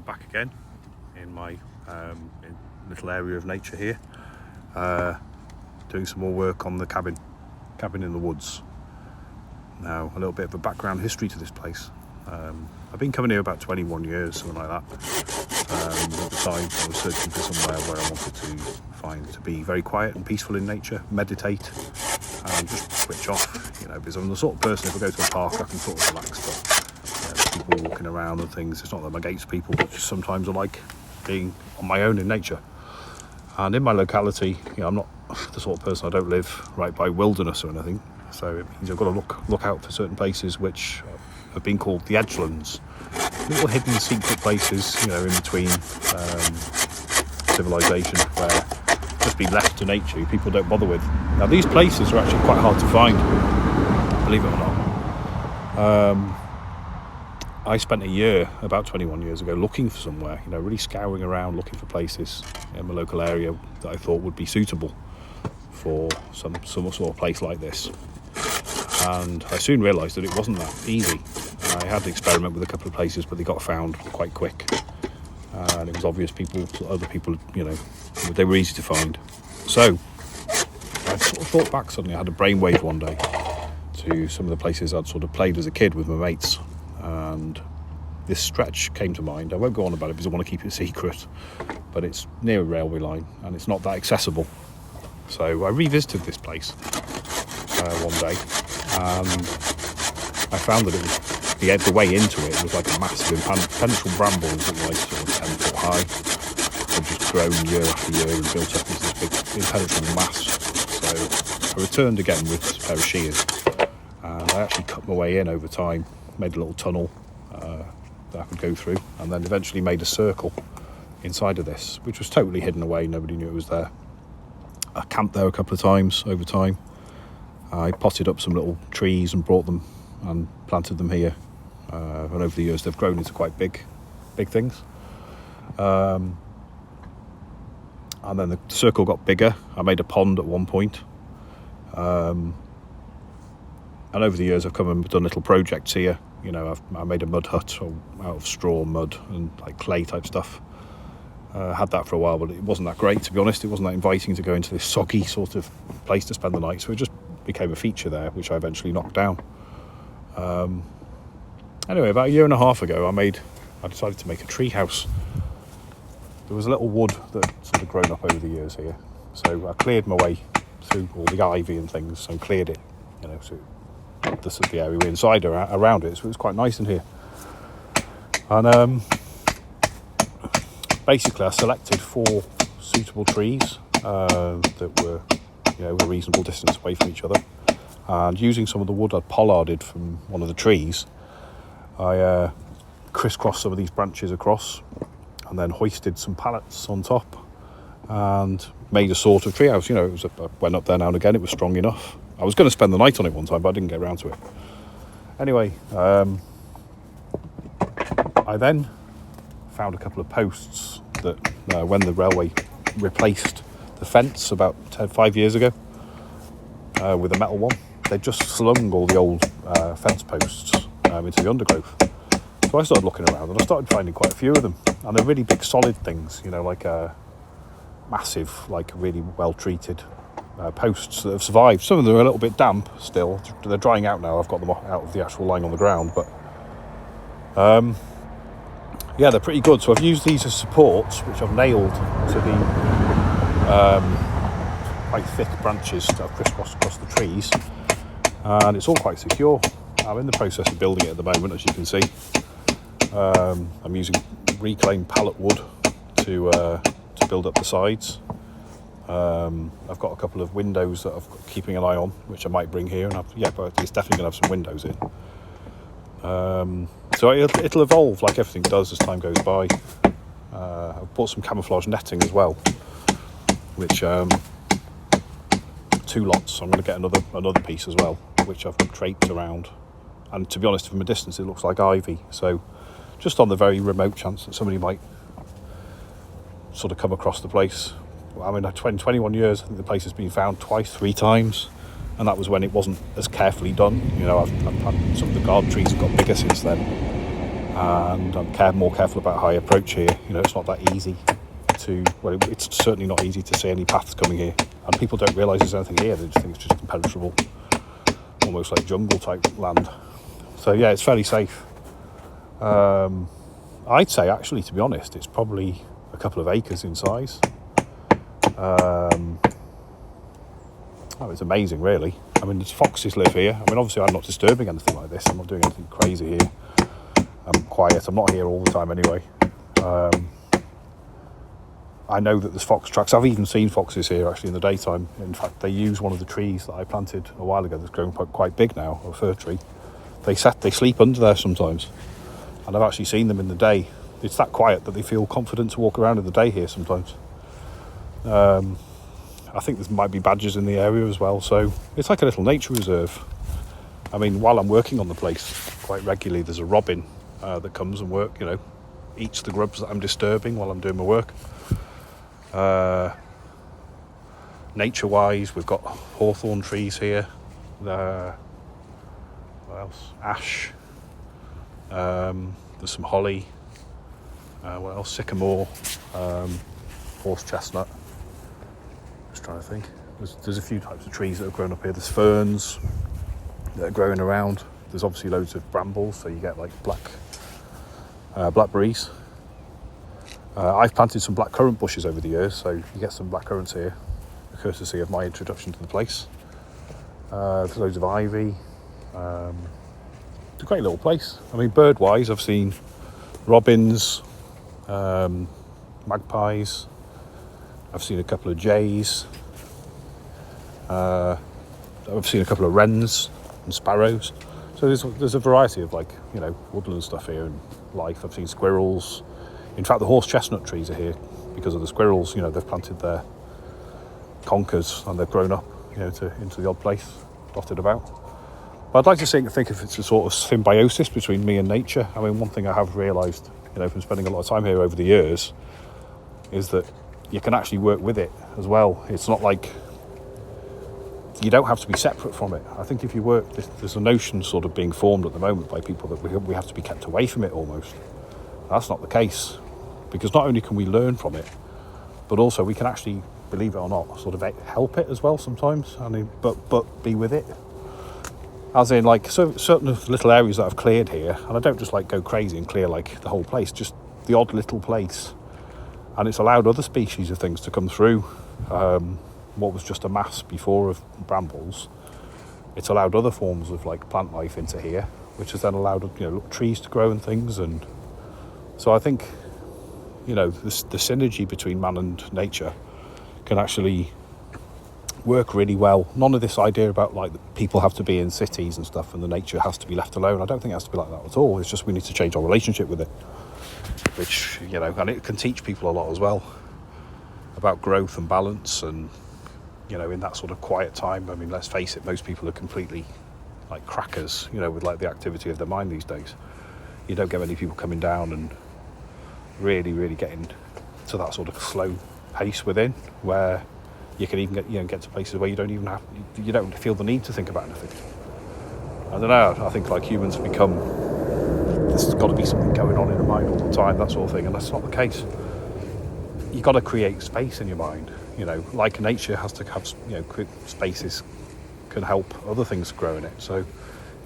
back again in my little area of nature here, doing some more work on the cabin in the woods. Now, a little bit of a background history to this place. I've been coming here about 21 years, something like that. At the time, I was searching for somewhere where I wanted to be very quiet and peaceful in nature, meditate, and just switch off. Because I'm the sort of person, if I go to a park, I can sort of relax, but people walking around and things, it's not that I'm against people, but just sometimes I like being on my own in nature. And in my locality, I'm not the sort of person, I don't live right by wilderness or anything, so it means I've got to look out for certain places which have been called the edgelands, little hidden secret places, in between civilization, where just be left to nature, people don't bother with. Now, these places are actually quite hard to find, believe it or not. I spent a year, about 21 years ago, looking for somewhere, really scouring around, looking for places in my local area that I thought would be suitable for some sort of place like this. And I soon realised that it wasn't that easy. I had to experiment with a couple of places, but they got found quite quick. And it was obvious other people, they were easy to find. So I sort of thought back suddenly, I had a brainwave one day to some of the places I'd sort of played as a kid with my mates. And this stretch came to mind. I won't go on about it because I want to keep it secret, but it's near a railway line and it's not that accessible. So I revisited this place one day, and I found that it was the way into it was like a massive impenetrable brambles that were like sort of 10 foot high. They've just grown year after year and built up into this big impenetrable mass. So I returned again with a pair of shears, and I actually cut my way in over time. Made a little tunnel that I could go through, and then eventually made a circle inside of this, which was totally hidden away. Nobody knew it was there. I camped there a couple of times over time. I potted up some little trees and brought them and planted them here, and over the years they've grown into quite big things. And then the circle got bigger. I made a pond at one point. And over the years, I've come and done little projects here. I made a mud hut out of straw, mud, and like clay type stuff. Had that for a while, but it wasn't that great, to be honest. It wasn't that inviting to go into this soggy sort of place to spend the night. So it just became a feature there, which I eventually knocked down. Anyway, about a year and a half ago, I decided to make a tree house. There was a little wood that sort of grown up over the years here. So I cleared my way through all the ivy and things and cleared it, so this is the area we're inside around it, so it was quite nice in here. And basically I selected 4 suitable trees that were a reasonable distance away from each other, and using some of the wood I'd pollarded from one of the trees, I crisscrossed some of these branches across and then hoisted some pallets on top and made a sort of treehouse. I went up there now and again. It was strong enough. I was going to spend the night on it one time, but I didn't get around to it. Anyway, I then found a couple of posts that when the railway replaced the fence about 5 years ago with a metal one, they just slung all the old fence posts into the undergrowth. So I started looking around and I started finding quite a few of them. And they're really big solid things, like a massive, like really well-treated posts that have survived. Some of them are a little bit damp still. They're drying out now. I've got them out of the actual lying on the ground, but they're pretty good. So I've used these as supports, which I've nailed to the quite thick branches that I've crisscrossed across the trees, and it's all quite secure. I'm in the process of building it at the moment, as you can see. I'm using reclaimed pallet wood to build up the sides. I've got a couple of windows that I'm keeping an eye on, which I might bring here, but it's definitely going to have some windows in. So it'll evolve like everything does as time goes by. I've bought some camouflage netting as well, which 2 lots. I'm going to get another piece as well, which I've draped around. And to be honest, from a distance, it looks like ivy. So just on the very remote chance that somebody might sort of come across the place. I mean, 21 years, I think the place has been found 3 times, and that was when it wasn't as carefully done. I've had some of the guard trees have got bigger since then. and I'm more careful about how I approach here. You know, it's not that easy to, well, it's certainly not easy to see any paths coming here, and people don't realise there's anything here. They just think it's just impenetrable, almost like jungle type land. So yeah, it's fairly safe. I'd say, actually, to be honest, it's probably a couple of acres in size. It's amazing, really. I mean, there's foxes live here. I mean, obviously I'm not disturbing anything like this. I'm not doing anything crazy here. I'm quiet. I'm not here all the time anyway. I know that there's fox tracks. I've even seen foxes here actually in the daytime. In fact, they use one of the trees that I planted a while ago that's grown quite big now, a fir tree. They sleep under there sometimes, and I've actually seen them in the day. It's that quiet that they feel confident to walk around in the day here sometimes. I think there might be badgers in the area as well, so it's like a little nature reserve. I mean, while I'm working on the place quite regularly, there's a robin that comes and eats the grubs that I'm disturbing while I'm doing my work. Nature-wise, we've got hawthorn trees here. What else? Ash. There's some holly. What else? Sycamore. Horse chestnut. Just trying to think. There's a few types of trees that have grown up here. There's ferns that are growing around. There's obviously loads of brambles, so you get like blackberries. I've planted some blackcurrant bushes over the years, so you get some blackcurrants here, courtesy of my introduction to the place. There's loads of ivy. It's a great little place. I mean, bird-wise, I've seen robins, magpies. I've seen a couple of jays. I've seen a couple of wrens and sparrows. So there's a variety of woodland stuff here and life. I've seen squirrels. In fact, the horse chestnut trees are here because of the squirrels. They've planted their conkers and they've grown up, into the odd place, dotted about. But I'd like to think if it's a sort of symbiosis between me and nature. I mean, one thing I have realised, from spending a lot of time here over the years, is that you can actually work with it as well. It's not like you don't have to be separate from it. I think if you work, there's a notion sort of being formed at the moment by people that we have to be kept away from it almost. That's not the case, because not only can we learn from it, but also we can actually, believe it or not, sort of help it as well sometimes. I mean, but be with it. As in, certain little areas that I've cleared here, and I don't just go crazy and clear the whole place, just the odd little place. And it's allowed other species of things to come through. What was just a mass before of brambles, it's allowed other forms of plant life into here, which has then allowed little trees to grow and things. And so I think the synergy between man and nature can actually work really well. None of this idea about people have to be in cities and stuff and the nature has to be left alone. I don't think it has to be like that at all. It's just we need to change our relationship with it, which and it can teach people a lot as well about growth and balance. And in that sort of quiet time, I mean, let's face it, most people are completely crackers, with the activity of their mind these days. You don't get many people coming down and really getting to that sort of slow pace within, where you can even get to places where you don't feel the need to think about anything. I don't know, I think humans have become, there's got to be something going on in the mind all the time, that sort of thing, and that's not the case. You've got to create space in your mind, nature has to have, spaces can help other things grow in it. So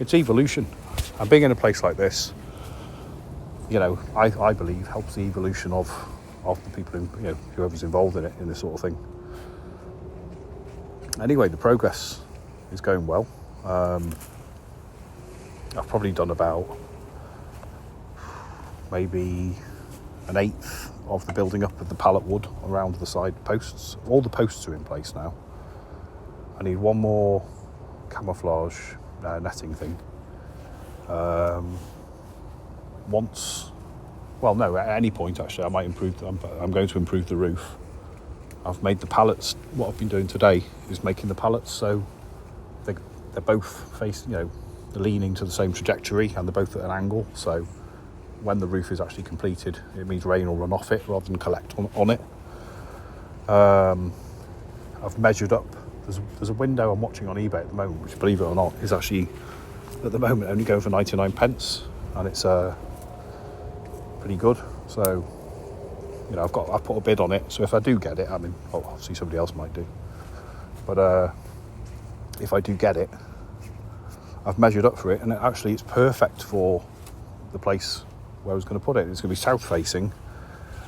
it's evolution, and being in a place like this, I believe helps the evolution of the people who, whoever's involved in it, in this sort of thing. Anyway, the progress is going well. I've probably done about maybe an eighth of the building up of the pallet wood around the side posts. All the posts are in place now. I need one more camouflage netting thing. At any point actually, I might improve. I'm going to improve the roof. I've made the pallets. What I've been doing today is making the pallets so they're both facing, they're leaning to the same trajectory and they're both at an angle. So when the roof is actually completed, it means rain will run off it rather than collect on it. I've measured up. There's a window I'm watching on eBay at the moment, which, believe it or not, is actually at the moment only going for 99 pence, and it's pretty good. So, you know, I've put a bid on it. So if I do get it, I mean, obviously somebody else might do. But if I do get it, I've measured up for it, and it's perfect for the place where I was going to put it. It's going to be south facing,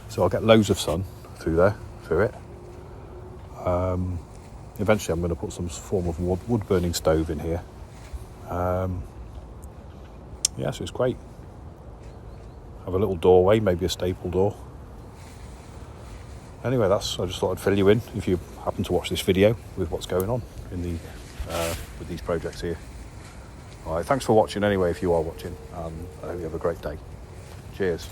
so I'll get loads of sun through it. Eventually I'm going to put some form of wood burning stove in here. So it's great. Have a little doorway, maybe a staple door. Anyway, I just thought I'd fill you in if you happen to watch this video with what's going on in with these projects here. All right, thanks for watching anyway, if you are watching. I hope you have a great day. Cheers.